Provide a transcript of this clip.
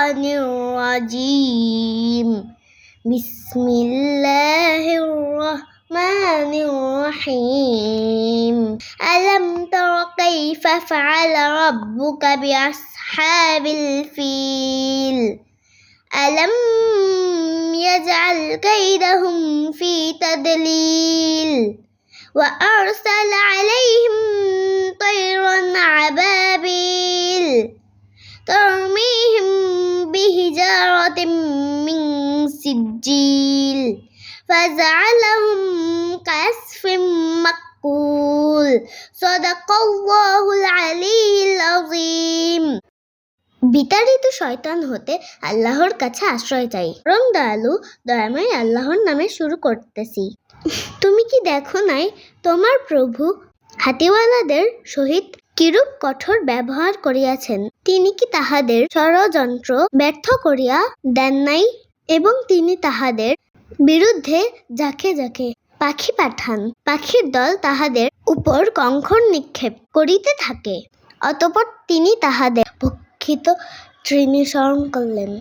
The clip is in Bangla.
الشيطان الرجيم بسم الله الرحمن الرحيم ألم تر كيف فعل ربك بأصحاب الفيل ألم يجعل كيدهم في تضليل وأرسل عليهم طيرا أبابيل ترميهم بحجارة من سجيل فجعلهم كعصف مأكول صدق الله العلي العظيم। বিতাড়িত শয়তান হতে আল্লাহর কাছে আশ্রয় চাই। পরম দয়ালু দয়াময় আল্লাহর নামে শুরু করতেছি। তুমি কি দেখো নাই তোমার প্রভু হাতিওয়ালাদের সহিত কিরূপ কঠোর ব্যবহার করিয়াছেন? তিনি কি তাহাদের ষড়যন্ত্র ব্যর্থ করিয়া দেন নাই? এবং তিনি তাহাদের বিরুদ্ধে ঝাঁকে ঝাঁকে পাখি পাঠান। পাখির দল তাহাদের উপর কঙ্কর নিক্ষেপ করিতে থাকে। অতঃপর তিনি তাহাদের ভক্ষিত তৃণে স্মরণ করলেন।